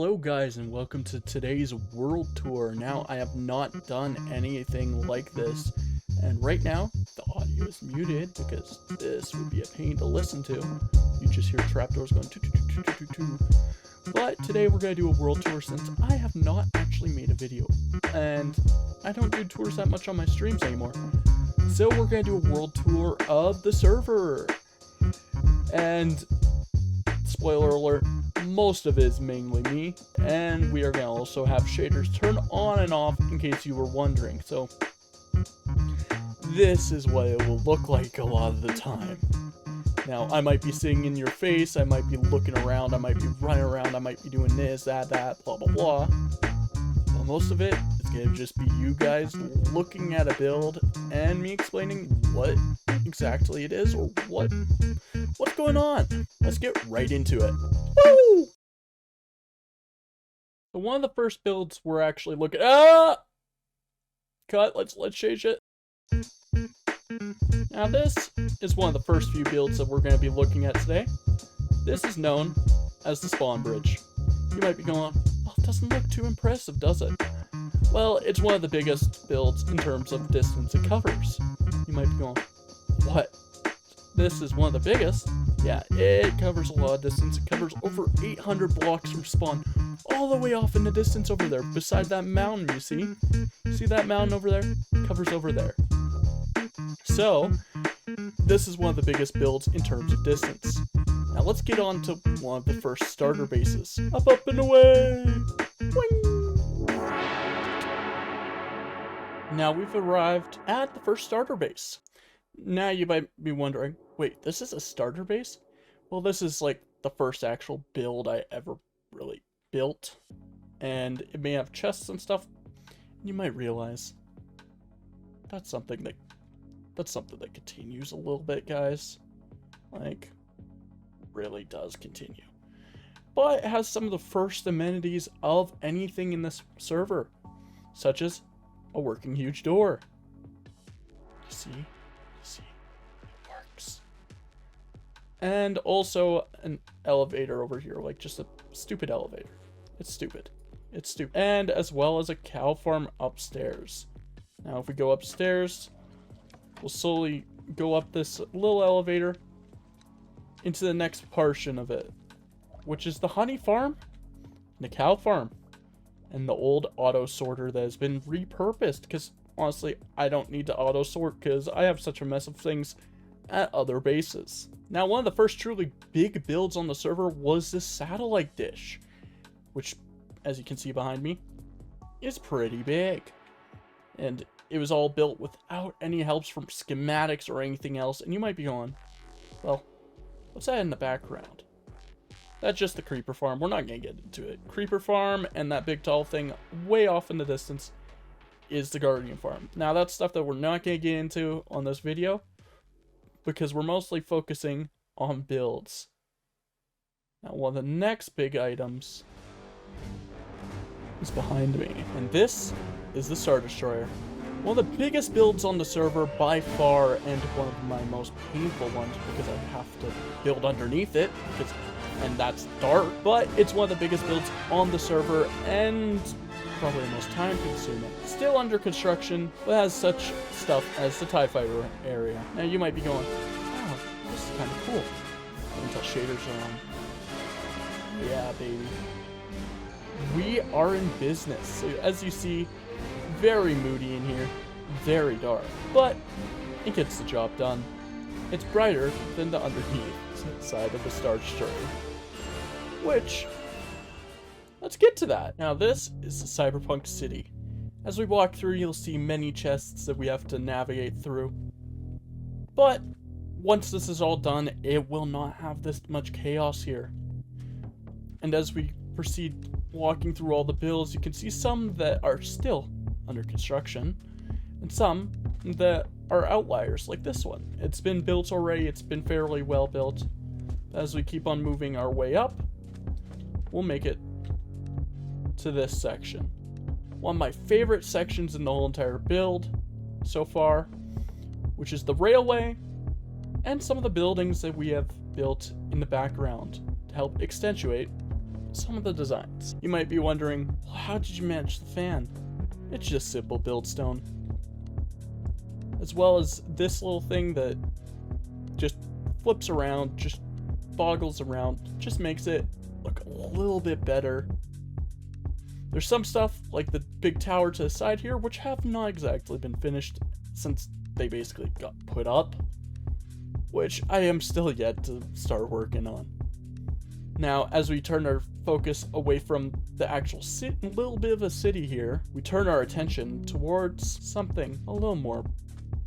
Hello guys, and welcome to today's world tour. Now, I have not done anything like this, and right now the audio is muted because this would be a pain to listen to. You just hear trapdoors going toot. But today we're going to do a world tour since I have not actually made a video, and I don't do tours that much on my streams anymore. So we're going to do a world tour of the server, and spoiler alert, most of it is mainly me, and we are going to also have shaders turn on and off in case you were wondering. So this is what it will look like a lot of the time. Now, I might be sitting in your face, I might be looking around, I might be running around, I might be doing this, that, blah, blah, blah. But most of it is going to just be you guys looking at a build and me explaining what exactly it is or what's going on. Let's get right into it. Woo! So one of the first builds we're actually looking cut, let's change it. Now this is one of the first few builds that we're going to be looking at today. This is known as the spawn bridge. You might be going, well, it doesn't look too impressive, does it? Well, it's one of the biggest builds in terms of distance it covers. You might be going, what? This is one of the biggest? Yeah, it covers a lot of distance. It covers over 800 blocks from spawn, all the way off in the distance over there, beside that mountain, you see? See that mountain over there? It covers over there. So, this is one of the biggest builds in terms of distance. Now let's get on to one of the first starter bases. Up, and away! Wing! Now we've arrived at the first starter base. Now you might be wondering, wait, this is a starter base? Well, this is like the first actual build I ever really built. And it may have chests and stuff. You might realize that's something that continues a little bit, guys. Like, really does continue. But it has some of the first amenities of anything in this server, such as a working huge door. You see, it works. And also an elevator over here, like just a stupid elevator. It's stupid. And as well as a cow farm upstairs. Now, if we go upstairs, we'll slowly go up this little elevator into the next portion of it, which is the honey farm, the cow farm, and the old auto sorter that has been repurposed, because honestly, I don't need to auto sort because I have such a mess of things at other bases. Now, one of the first truly big builds on the server was this satellite dish, which, as you can see behind me, is pretty big. And it was all built without any helps from schematics or anything else. And you might be going, well, what's that in the background? That's just the creeper farm. We're not going to get into it. Creeper farm and that big tall thing way off in the distance is the guardian farm. Now, that's stuff that we're not going to get into on this video because we're mostly focusing on builds. Now, one of the next big items is behind me, and this is the Star Destroyer. One of the biggest builds on the server by far, and one of my most painful ones because I have to build underneath it, and that's dark, but it's one of the biggest builds on the server and probably the most time consuming. Still under construction, but has such stuff as the TIE Fighter area. Now you might be going, oh, this is kind of cool. Until shaders are on. Yeah, baby. We are in business. So as you see, very moody in here, very dark, but it gets the job done. It's brighter than the underneath side of the Star Destroyer, which, let's get to that. Now this is the cyberpunk city. As we walk through, you'll see many chests that we have to navigate through, but once this is all done, it will not have this much chaos here. And as we proceed walking through all the builds, you can see some that are still under construction and some that are outliers, like this one. It's been built already, it's been fairly well built. As we keep on moving our way up, we'll make it to this section. One of my favorite sections in the whole entire build so far, which is the railway and some of the buildings that we have built in the background to help accentuate some of the designs. You might be wondering, well, how did you manage the fan? It's just simple buildstone. As well as this little thing that just flips around, just boggles around, just makes it look a little bit better. There's some stuff, like the big tower to the side here, which have not exactly been finished since they basically got put up, which I am still yet to start working on. Now, as we turn our focus away from the actual little bit of a city here, we turn our attention towards something a little more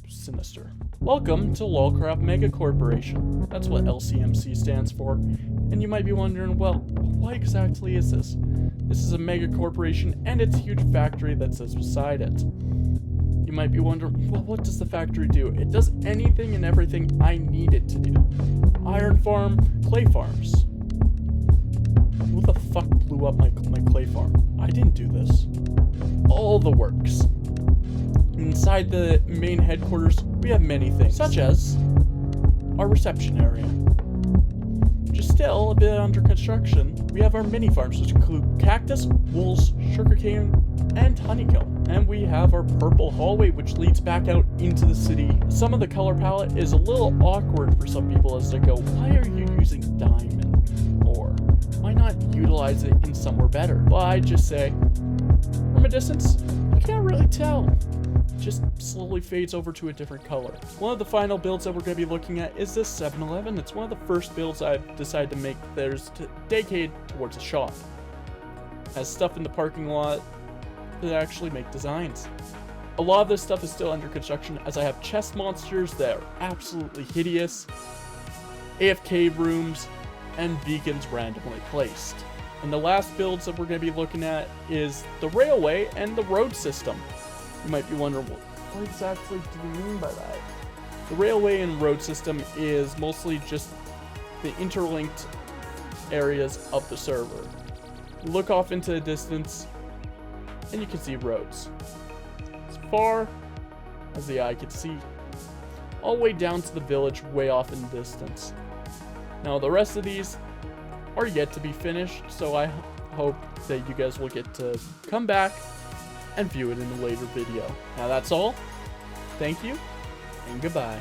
sinister. Welcome to Lolcraft Mega Corporation. That's what LCMC stands for. And you might be wondering, well, what exactly is this? This is a mega corporation and it's a huge factory that sits beside it. You might be wondering, well, what does the factory do? It does anything and everything I need it to do. Iron farm, clay farms. Who the fuck blew up my clay farm? I didn't do this. All the works. Inside the main headquarters, we have many things, such as our reception area. Which is still a bit under construction. We have our mini farms, which include cactus, wolves, sugarcane, and honeycomb. And we have our purple hallway, which leads back out into the city. Some of the color palette is a little awkward for some people as they go, why are you using diamond? Or why not utilize it in somewhere better? Well, I just say, from a distance, you can't really tell. It just slowly fades over to a different color. One of the final builds that we're going to be looking at is this 7-Eleven. It's one of the first builds I've decided to make that's dedicated towards a shop. Has stuff in the parking lot that actually make designs. A lot of this stuff is still under construction as I have chest monsters that are absolutely hideous, AFK rooms, and beacons randomly placed. And the last builds that we're going to be looking at is the railway and the road system. You might be wondering, well, what exactly do we mean by that? The railway and road system is mostly just the interlinked areas of the server. You look off into the distance, and you can see roads. As far as the eye can see, all the way down to the village way off in the distance. Now, the rest of these are yet to be finished, so I hope that you guys will get to come back and view it in a later video. Now that's all. Thank you, and goodbye.